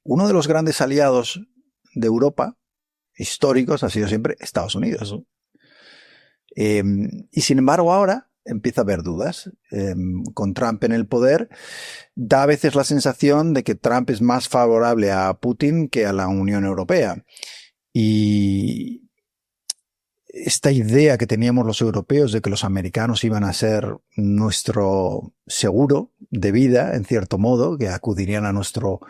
uno de los grandes aliados de Europa, históricos, ha sido siempre Estados Unidos. Y sin embargo ahora empieza a haber dudas. Con Trump en el poder, da a veces la sensación de que Trump es más favorable a Putin que a la Unión Europea. Y esta idea que teníamos los europeos de que los americanos iban a ser nuestro seguro de vida, en cierto modo, que acudirían a nuestro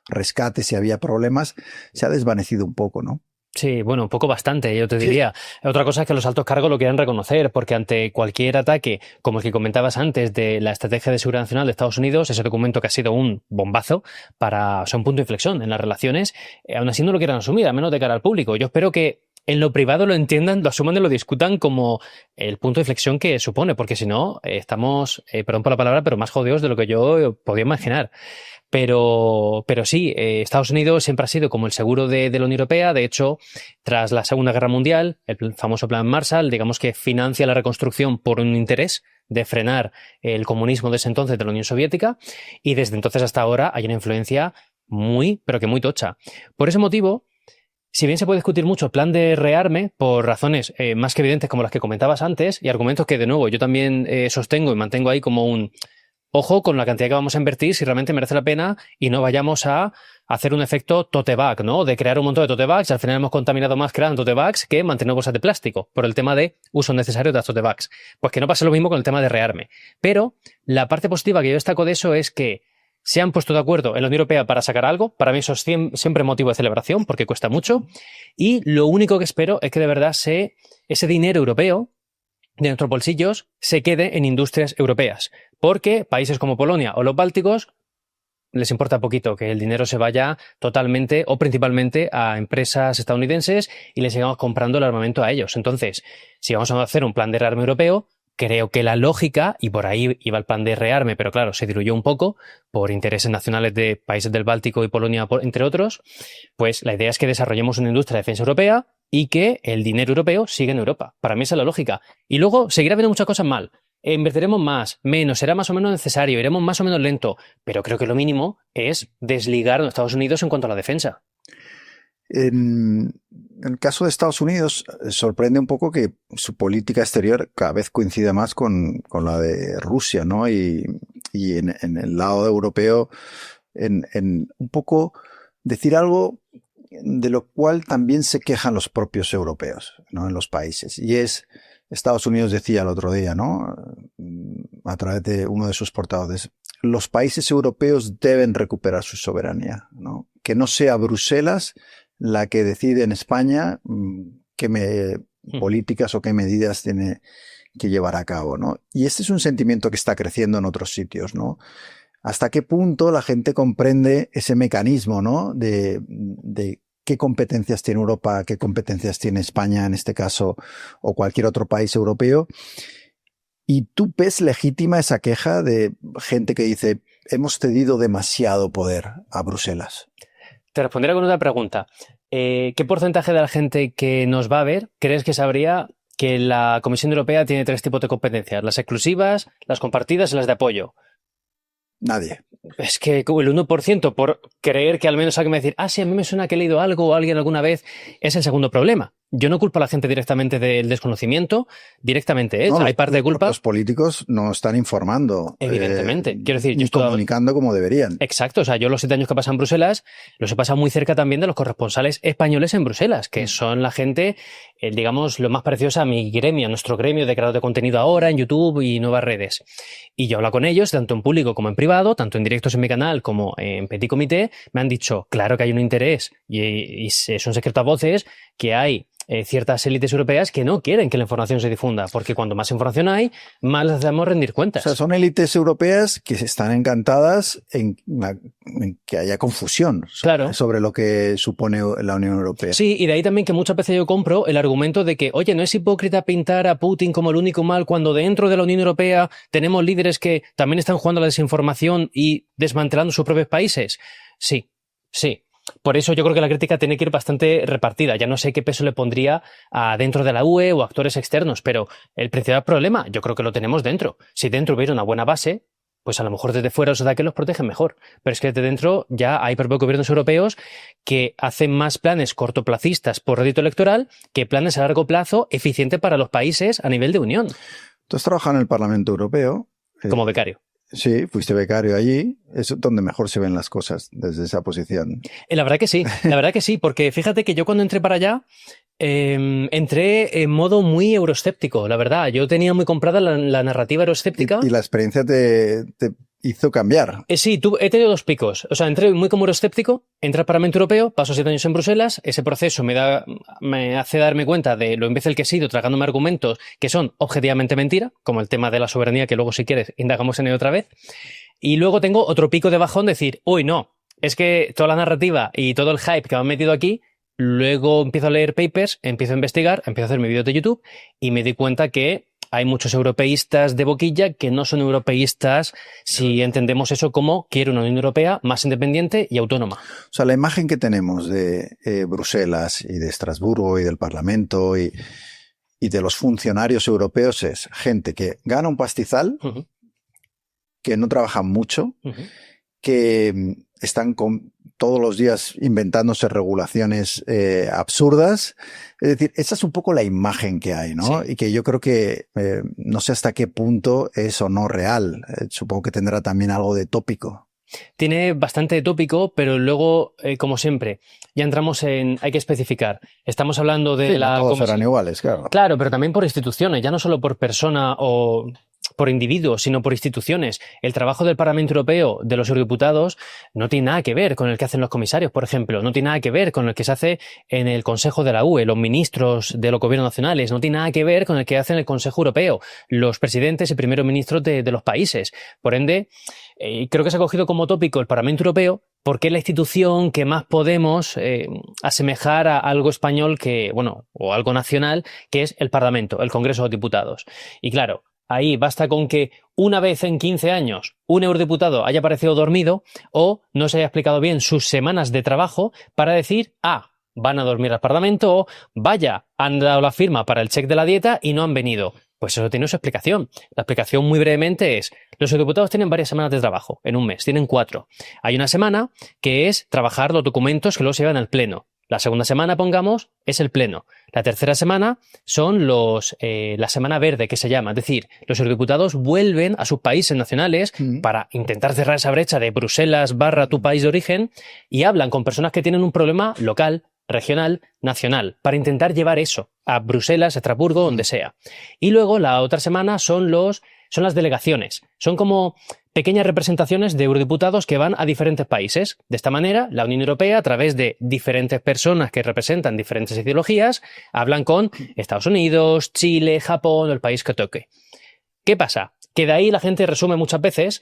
rescate si había problemas, se ha desvanecido un poco, ¿no? Sí, bueno, un poco bastante, yo te diría. Sí. Otra cosa es que los altos cargos lo quieran reconocer, porque ante cualquier ataque, como el que comentabas antes de la Estrategia de Seguridad Nacional de Estados Unidos, ese documento que ha sido un bombazo o sea, un punto de inflexión en las relaciones, aún así no lo quieran asumir, al menos de cara al público. Yo espero que en lo privado lo entiendan, lo asuman y lo discutan como el punto de inflexión que supone, porque si no, estamos, perdón por la palabra, pero más jodidos de lo que yo podía imaginar. Pero sí, Estados Unidos siempre ha sido como el seguro de la Unión Europea. De hecho, tras la Segunda Guerra Mundial, el famoso Plan Marshall, digamos que financia la reconstrucción por un interés de frenar el comunismo de ese entonces de la Unión Soviética, y desde entonces hasta ahora hay una influencia muy, pero que muy tocha. Por ese motivo, si bien se puede discutir mucho el plan de rearme por razones más que evidentes como las que comentabas antes, y argumentos que de nuevo yo también sostengo y mantengo ahí como un ojo con la cantidad que vamos a invertir si realmente merece la pena y no vayamos a hacer un efecto tote bag, ¿no? De crear un montón de tote bags, al final hemos contaminado más creando tote bags que manteniendo bolsas de plástico por el tema de uso necesario de las tote bags. Pues que no pase lo mismo con el tema de rearme. Pero la parte positiva que yo destaco de eso es que se han puesto de acuerdo en la Unión Europea para sacar algo. Para mí eso es siempre motivo de celebración porque cuesta mucho. Y lo único que espero es que de verdad ese dinero europeo de nuestros bolsillos se quede en industrias europeas, porque países como Polonia o los bálticos les importa poquito que el dinero se vaya totalmente o principalmente a empresas estadounidenses y les sigamos comprando el armamento a ellos. Entonces, si vamos a hacer un plan de rearme europeo, creo que la lógica, y por ahí iba el plan de rearme, pero claro, se diluyó un poco por intereses nacionales de países del Báltico y Polonia, entre otros, pues la idea es que desarrollemos una industria de defensa europea y que el dinero europeo siga en Europa. Para mí esa es la lógica. Y luego seguirá habiendo muchas cosas mal. Invertiremos más, menos, será más o menos necesario, iremos más o menos lento, pero creo que lo mínimo es desligar a Estados Unidos en cuanto a la defensa. En el caso de Estados Unidos, sorprende un poco que su política exterior cada vez coincida más con la de Rusia, ¿no? Y en el lado europeo, en un poco decir algo de lo cual también se quejan los propios europeos, ¿no? En los países. Y Estados Unidos decía el otro día, ¿no? A través de uno de sus portavoces, los países europeos deben recuperar su soberanía, ¿no? Que no sea Bruselas la que decide en España qué políticas o qué medidas tiene que llevar a cabo, ¿no? Y este es un sentimiento que está creciendo en otros sitios, ¿no? ¿Hasta qué punto la gente comprende ese mecanismo, ¿no? De qué competencias tiene Europa, qué competencias tiene España en este caso, o cualquier otro país europeo? ¿Y tú ves legítima esa queja de gente que dice, hemos cedido demasiado poder a Bruselas? Te responderé con otra pregunta. ¿Qué porcentaje de la gente que nos va a ver crees que sabría que la Comisión Europea tiene 3 tipos de competencias? Las exclusivas, las compartidas y las de apoyo. Nadie. Es que como el 1% por creer que al menos alguien me va a decir, sí, a mí me suena que he leído algo o alguien alguna vez, es el segundo problema. Yo no culpo a la gente directamente del desconocimiento, directamente, no, hay parte de culpa. Los políticos no están informando. Evidentemente. Quiero decir, yo comunicando como deberían. Exacto. O sea, yo los 7 años que pasan en Bruselas los he pasado muy cerca también de los corresponsales españoles en Bruselas, que son la gente, digamos, lo más parecidos a mi gremio, a nuestro gremio de creador de contenido ahora en YouTube y nuevas redes. Y yo hablo con ellos, tanto en público como en privado, tanto en directos en mi canal como en Petit Comité, me han dicho, claro que hay un interés y son secretos a voces, que hay ciertas élites europeas que no quieren que la información se difunda, porque cuando más información hay, más les hacemos rendir cuentas. O sea, son élites europeas que están encantadas en que haya confusión sobre lo que supone la Unión Europea. Sí, y de ahí también que muchas veces yo compro el argumento de que, oye, no es hipócrita pintar a Putin como el único mal cuando dentro de la Unión Europea tenemos líderes que también están jugando a la desinformación y desmantelando sus propios países. Sí. Por eso yo creo que la crítica tiene que ir bastante repartida. Ya no sé qué peso le pondría dentro de la UE o actores externos, pero el principal problema yo creo que lo tenemos dentro. Si dentro hubiera una buena base, pues a lo mejor desde fuera los ataques los protegen mejor. Pero es que desde dentro ya hay propios gobiernos europeos que hacen más planes cortoplacistas por rédito electoral que planes a largo plazo eficientes para los países a nivel de Unión. Tú has trabajado en el Parlamento Europeo. Como becario. Sí, fuiste becario allí. Es donde mejor se ven las cosas desde esa posición. La verdad que sí, porque fíjate que yo cuando entré para allá entré en modo muy euroescéptico, la verdad. Yo tenía muy comprada la narrativa euroescéptica. Y la experiencia te hizo cambiar. Sí, he tenido dos picos. O sea, entré muy como euroescéptico, entré al Parlamento Europeo, paso 7 años en Bruselas, ese proceso me hace darme cuenta de lo imbécil que he sido tragándome argumentos que son objetivamente mentira, como el tema de la soberanía, que luego si quieres indagamos en ello otra vez. Y luego tengo otro pico de bajón, decir, uy, no, es que toda la narrativa y todo el hype que me han metido aquí. Luego empiezo a leer papers, empiezo a investigar, empiezo a hacer mis vídeos de YouTube y me di cuenta que hay muchos europeístas de boquilla que no son europeístas si entendemos eso como quiero una Unión Europea más independiente y autónoma. O sea, la imagen que tenemos de Bruselas y de Estrasburgo y del Parlamento y de los funcionarios europeos es gente que gana un pastizal, que no trabajan mucho, que están todos los días inventándose regulaciones absurdas. Es decir, esa es un poco la imagen que hay, ¿no? Sí. Y que yo creo que no sé hasta qué punto es o no real. Supongo que tendrá también algo de tópico. Tiene bastante de tópico, pero luego, como siempre, ya entramos en... Hay que especificar. Estamos hablando de no todos serán iguales, claro. Claro, pero también por instituciones, ya no solo por persona o por individuos, sino por instituciones. El trabajo del Parlamento Europeo, de los eurodiputados, no tiene nada que ver con el que hacen los comisarios, por ejemplo. No tiene nada que ver con el que se hace en el Consejo de la UE, los ministros de los gobiernos nacionales. No tiene nada que ver con el que hace en el Consejo Europeo, los presidentes y primeros ministros de los países. Por ende, creo que se ha cogido como tópico el Parlamento Europeo porque es la institución que más podemos asemejar a algo español o algo nacional, que es el Parlamento, el Congreso de los Diputados. Y claro, ahí basta con que una vez en 15 años un eurodiputado haya aparecido dormido o no se haya explicado bien sus semanas de trabajo para decir, van a dormir al Parlamento o vaya, han dado la firma para el cheque de la dieta y no han venido. Pues eso tiene su explicación. La explicación muy brevemente es, los eurodiputados tienen varias semanas de trabajo en un mes, tienen 4. Hay una semana que es trabajar los documentos que luego se llevan al Pleno. La segunda semana, pongamos, es el Pleno. La tercera semana son la Semana Verde, que se llama. Es decir, los eurodiputados vuelven a sus países nacionales para intentar cerrar esa brecha de Bruselas / tu país de origen y hablan con personas que tienen un problema local, regional, nacional, para intentar llevar eso a Bruselas, a Estrasburgo, donde sea. Y luego la otra semana son las delegaciones. Son como pequeñas representaciones de eurodiputados que van a diferentes países. De esta manera, la Unión Europea, a través de diferentes personas que representan diferentes ideologías, hablan con Estados Unidos, Chile, Japón o el país que toque. ¿Qué pasa? Que de ahí la gente resume muchas veces,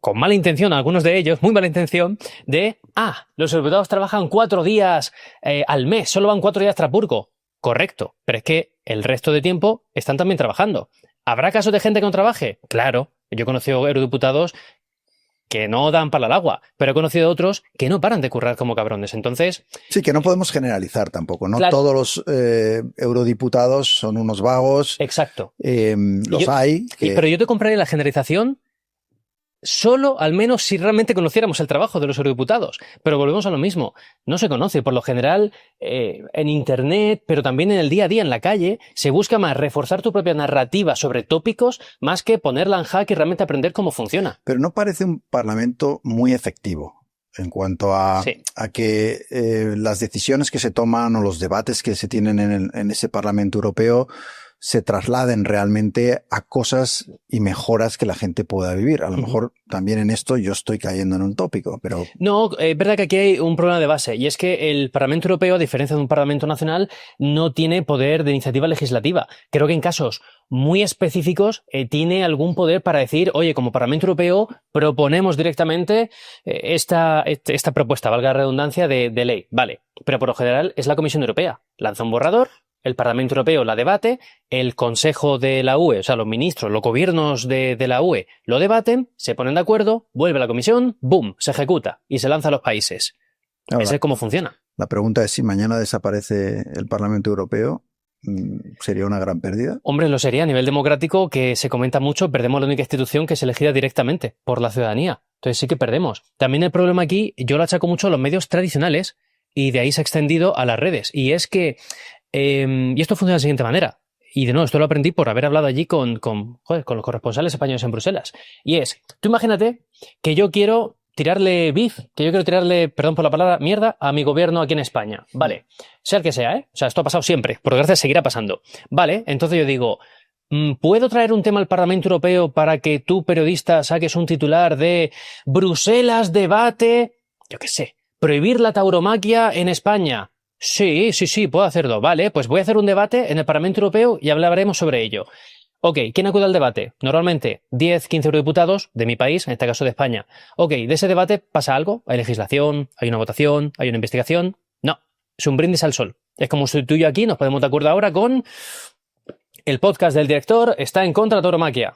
con mala intención, algunos de ellos, muy mala intención, de, los eurodiputados trabajan 4 días al mes, solo van 4 días a Estrasburgo. Correcto, pero es que el resto de tiempo están también trabajando. ¿Habrá casos de gente que no trabaje? Claro, yo he conocido eurodiputados que no dan para el agua, pero he conocido otros que no paran de currar como cabrones. Entonces... Sí, que no podemos generalizar tampoco, ¿no? Claro. Todos los eurodiputados son unos vagos. Exacto. Hay. Pero yo te compraría la generalización solo, al menos, si realmente conociéramos el trabajo de los eurodiputados. Pero volvemos a lo mismo. No se conoce. Por lo general, en Internet, pero también en el día a día, en la calle, se busca más reforzar tu propia narrativa sobre tópicos más que ponerla en jaque y realmente aprender cómo funciona. Pero no parece un parlamento muy efectivo en cuanto a que las decisiones que se toman o los debates que se tienen en ese Parlamento Europeo se trasladen realmente a cosas y mejoras que la gente pueda vivir. A lo mejor también en esto yo estoy cayendo en un tópico, pero... No, es verdad que aquí hay un problema de base, y es que el Parlamento Europeo, a diferencia de un Parlamento nacional, no tiene poder de iniciativa legislativa. Creo que en casos muy específicos tiene algún poder para decir, oye, como Parlamento Europeo proponemos directamente esta propuesta, valga la redundancia, de ley. Vale, pero por lo general es la Comisión Europea. Lanza un borrador, el Parlamento Europeo la debate, el Consejo de la UE, o sea, los ministros, los gobiernos de la UE lo debaten, se ponen de acuerdo, vuelve a la Comisión, ¡boom!, se ejecuta y se lanza a los países. Ahora, ese es cómo funciona. La pregunta es si mañana desaparece el Parlamento Europeo, sería una gran pérdida. Hombre, lo sería a nivel democrático, que se comenta mucho, perdemos la única institución que es elegida directamente por la ciudadanía. Entonces sí que perdemos. También el problema aquí, yo lo achaco mucho a los medios tradicionales y de ahí se ha extendido a las redes. Y es que, y esto funciona de la siguiente manera. Y de nuevo, esto lo aprendí por haber hablado allí con los corresponsales españoles en Bruselas. Y es, tú imagínate que yo quiero tirarle beef, que yo quiero tirarle, perdón por la palabra, mierda a mi gobierno aquí en España. Vale, sea el que sea, ¿eh? O sea, esto ha pasado siempre, por desgracia seguirá pasando. Vale, entonces yo digo, ¿puedo traer un tema al Parlamento Europeo para que tú, periodista, saques un titular de Bruselas debate, yo qué sé, prohibir la tauromaquia en España? Sí, puedo hacerlo. Vale, pues voy a hacer un debate en el Parlamento Europeo y hablaremos sobre ello. Ok, ¿quién acude al debate? Normalmente 10, 15 eurodiputados de mi país, en este caso de España. Ok, ¿de ese debate pasa algo? ¿Hay legislación? ¿Hay una votación? ¿Hay una investigación? No, es un brindis al sol. Es como si tú y yo aquí nos ponemos de acuerdo ahora con el podcast del director está en contra de la tauromaquia.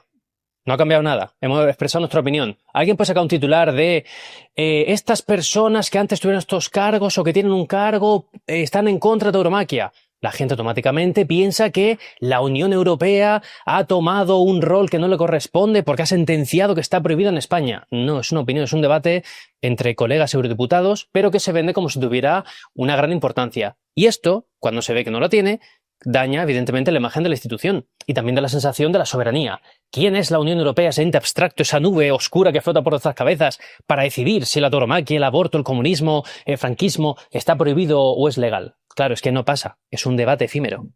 No ha cambiado nada. Hemos expresado nuestra opinión. Alguien puede sacar un titular de estas personas que antes tuvieron estos cargos o que tienen un cargo están en contra de la tauromaquia. La gente automáticamente piensa que la Unión Europea ha tomado un rol que no le corresponde porque ha sentenciado que está prohibido en España. No, es una opinión, es un debate entre colegas eurodiputados, pero que se vende como si tuviera una gran importancia. Y esto, cuando se ve que no la tiene, daña evidentemente la imagen de la institución y también de la sensación de la soberanía. ¿Quién es la Unión Europea, ese ente abstracto, esa nube oscura que flota por nuestras cabezas para decidir si la tauromaquia, el aborto, el comunismo, el franquismo está prohibido o es legal? Claro, es que no pasa, es un debate efímero.